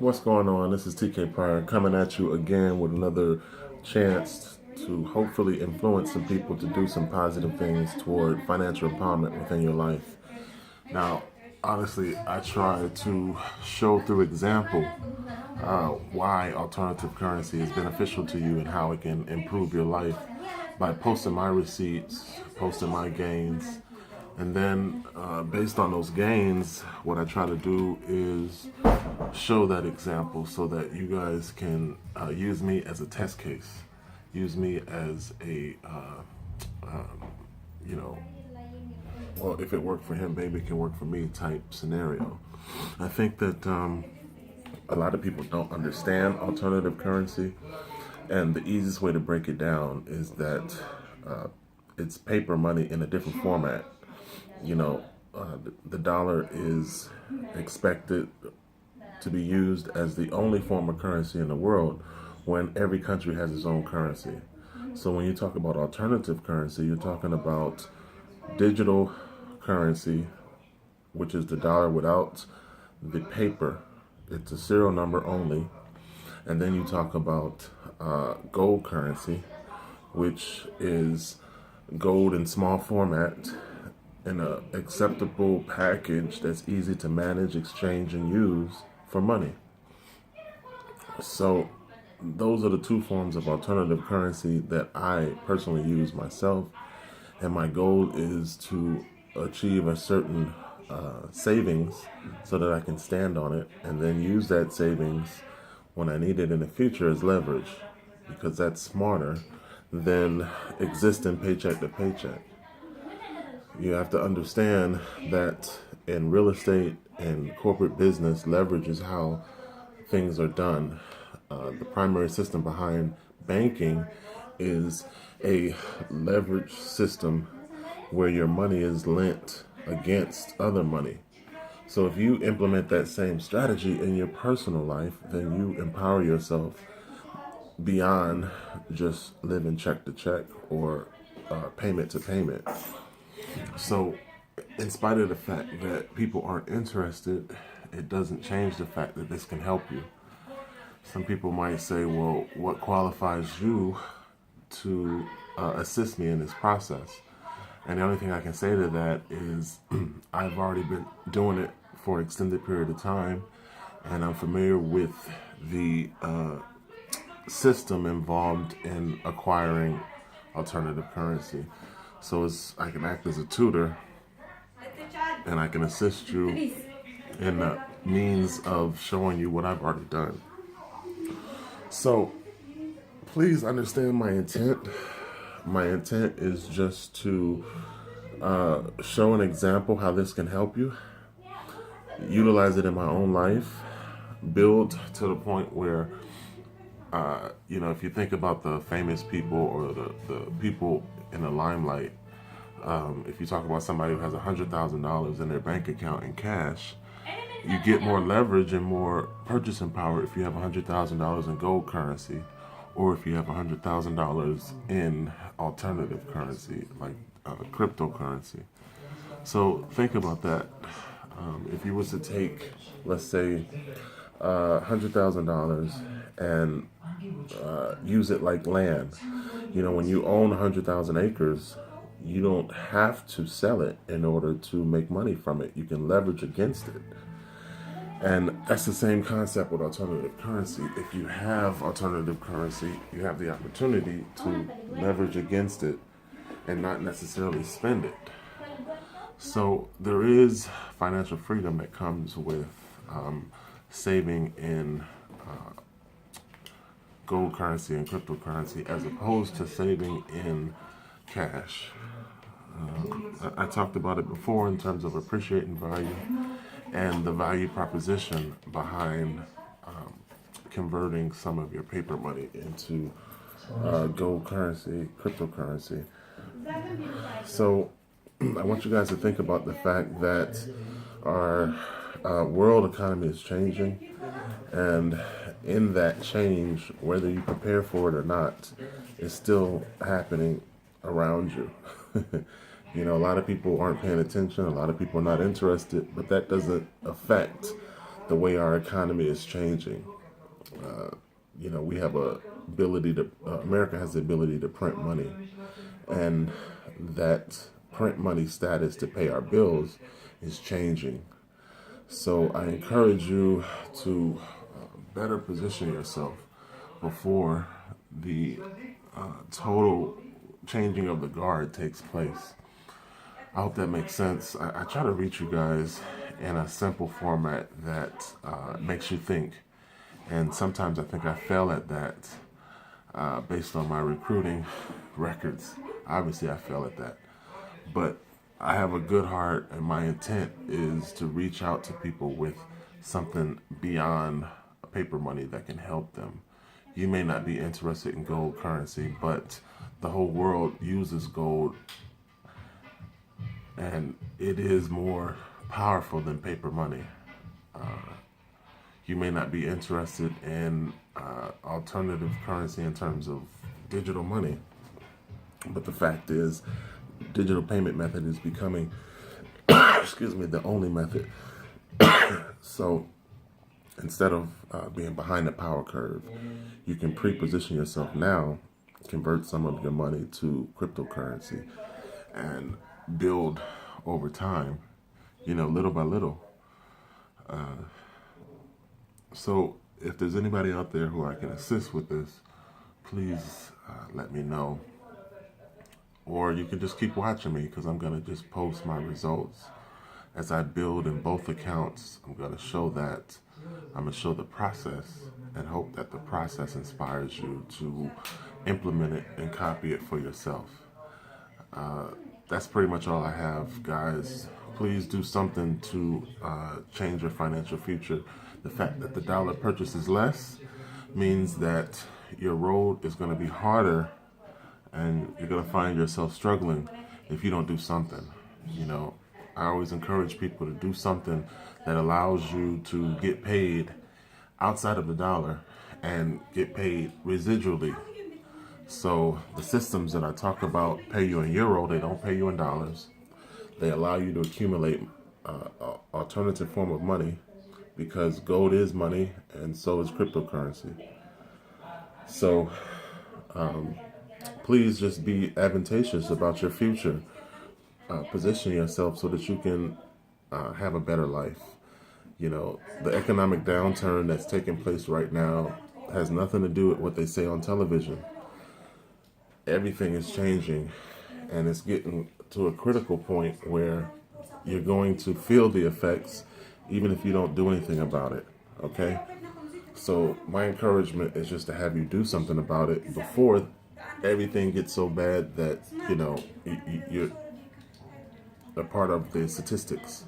What's going on? This is TK Pryor coming at you again with another chance to hopefully influence some people to do some positive things toward financial empowerment within your life. Now, honestly, I try to show through example why alternative currency is beneficial to you and how it can improve your life by posting my receipts, posting my gains, and then based on those gains, what I try to do is show that example so that you guys can use me as a test case, use me as a, you know, well, if it worked for him, maybe it can work for me type scenario. I think that a lot of people don't understand alternative currency, and the easiest way to break it down is that it's paper money in a different format. The dollar is expected to be used as the only form of currency in the world when every country has its own currency. So when you talk about alternative currency, you're talking about digital currency, which is the dollar without the paper. It's a serial number only. And then you talk about gold currency, which is gold in small format in a acceptable package that's easy to manage, exchange, and use for money. So those are the two forms of alternative currency that I personally use myself. And my goal is to achieve a certain savings so that I can stand on it and then use that savings when I need it in the future as leverage, because that's smarter than existing paycheck to paycheck. You have to understand that in real estate and corporate business, leverage is how things are done. The primary system behind banking is a leverage system where your money is lent against other money. So if you implement that same strategy in your personal life, then you empower yourself beyond just living check to check or payment to payment. So, in spite of the fact that people aren't interested, it doesn't change the fact that this can help you. Some people might say, well, what qualifies you to assist me in this process? And the only thing I can say to that is I've already been doing it for an extended period of time, and I'm familiar with the system involved in acquiring alternative currency. So I can act as a tutor, and I can assist you in the means of showing you what I've already done. So please understand my intent. My intent is just to show an example how this can help you, utilize it in my own life, build to the point where, if you think about the famous people or the people in the limelight, if you talk about somebody who has $100,000 in their bank account in cash, you get more leverage and more purchasing power if you have $100,000 in gold currency, or if you have $100,000 in alternative currency like cryptocurrency. So think about that. If you was to take, let's say, $100,000 and use it like land. When you own 100,000 acres, you don't have to sell it in order to make money from it. You can leverage against it. And that's the same concept with alternative currency. If you have alternative currency, you have the opportunity to leverage against it and not necessarily spend it. So there is financial freedom that comes with saving in gold currency and cryptocurrency as opposed to saving in cash. I talked about it before in terms of appreciating value and the value proposition behind converting some of your paper money into gold currency, cryptocurrency. So I want you guys to think about the fact that our world economy is changing, and in that change, whether you prepare for it or not, is still happening around you. A lot of people aren't paying attention, a lot of people are not interested, but that doesn't affect the way our economy is changing. We have America has the ability to print money, and that print money status to pay our bills is changing. So I encourage you to better position yourself before the total changing of the guard takes place. I hope that makes sense. I try to reach you guys in a simple format that makes you think. And sometimes I think I fail at that based on my recruiting records. Obviously, I fail at that. But I have a good heart, and my intent is to reach out to people with something beyond paper money that can help them. You may not be interested in gold currency, but the whole world uses gold, and it is more powerful than paper money. You may not be interested in alternative currency in terms of digital money, but the fact is, digital payment method is becoming, the only method. So instead of being behind the power curve, you can pre-position yourself now, convert some of your money to cryptocurrency, and build over time, little by little. So if there's anybody out there who I can assist with this, please let me know. Or you can just keep watching me, because I'm going to just post my results. As I build in both accounts, I'm going to show that. I'm going to show the process and hope that the process inspires you to implement it and copy it for yourself. That's pretty much all I have, guys. Please do something to change your financial future. The fact that the dollar purchases less means that your road is going to be harder, and you're going to find yourself struggling if you don't do something. I always encourage people to do something that allows you to get paid outside of the dollar and get paid residually. So the systems that I talk about pay you in euro, they don't pay you in dollars. They allow you to accumulate alternative form of money, because gold is money and so is cryptocurrency. So please just be advantageous about your future. Position yourself so that you can have a better life. The economic downturn that's taking place right now has nothing to do with what they say on television. Everything is changing, and it's getting to a critical point where you're going to feel the effects even if you don't do anything about it. Okay? So my encouragement is just to have you do something about it before everything gets so bad that you're a part of the statistics.